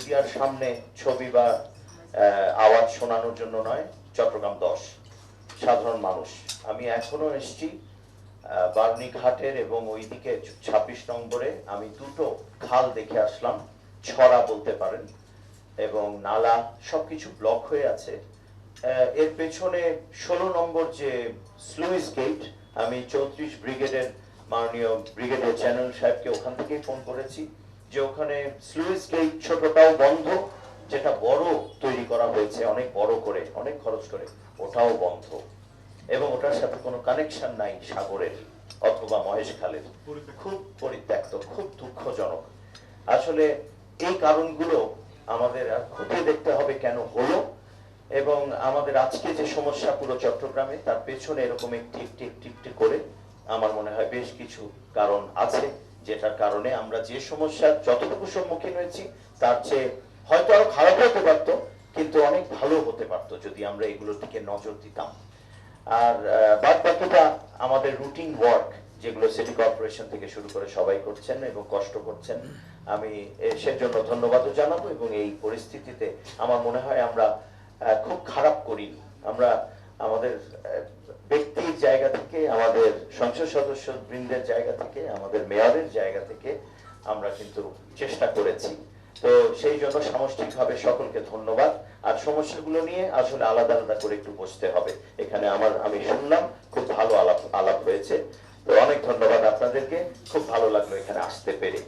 মিডিয়ার সামনে ছবি বা আওয়াজ শোনানোর জন্য নয়, চট্টগ্রাম 10 সাধারণ মানুষ। আমি এখনো এসছি বার্নিঘাটের এবং ওইদিকে 26 নম্বরে আমি দুটো খাল দেখে আসলাম, ছড়া বলতে পারেন, এবং নালা সবকিছু ব্লক হয়ে আছে। এর পেছনে 16 নম্বর যে স্লুইস গেট, আমি 34 ব্রিগেডের মাননীয় ব্রিগেডিয়ার জেনারেল সাহেবকে ওখান থেকেই ফোন করেছি যে ওখানে স্লুইস গেট ছোটটাও বন্ধ, যেটা বড় তৈরি করা হয়েছে অনেক বড় করে, অনেক খরচ করে, ওটাও বন্ধ, এবং ওটার সাথে কোনো কানেকশন নাই সাগরের অথবা মহেশ খালের। খুব পরিত্যক্ত, খুব দুঃখজনক। আসলে এই কারণগুলো আমাদের খতিয়ে দেখতে হবে কেন হলো, এবং আমাদের আজকে যে সমস্যা পুরো চট্টগ্রামে, তার পেছনে এরকম একটি একটি একটি একটি করে আমার মনে হয় বেশ কিছু কারণ আছে, যেটার কারণে আমরা যে সমস্যার যতটুকু সম্মুখীন হয়েছি তার চেয়ে হয়তো আরো খারাপ হতে পারতো, কিন্তু অনেক ভালো হতে পারতো যদি আমরা এগুলোর দিকে নজর দিতাম। আর বাদ বাকিটা আমাদের রুটিন ওয়ার্ক, যেগুলো সিটি কর্পোরেশন থেকে শুরু করে সবাই করছেন এবং কষ্ট করছেন, আমি সেজন্য ধন্যবাদও জানাবো। এবং এই পরিস্থিতিতে আমার মনে হয় আমরা খুব খারাপ করিনি। আমরা আমাদের ব্যক্তির জায়গা থেকে, আমাদের সংসদ সদস্য বৃন্দের জায়গা থেকে, আমাদের মেয়রের জায়গা থেকে আমরা কিন্তু চেষ্টা করেছি। তো সেই জন্য সামষ্টিকভাবে সকলকে ধন্যবাদ। আর সমস্যাগুলো নিয়ে আসলে আলাদা আলাদা করে একটু বসতে হবে। এখানে আমি শুনলাম খুব ভালো আলাপ হয়েছে। তো অনেক ধন্যবাদ আপনাদেরকে, খুব ভালো লাগলো এখানে আসতে পেরে।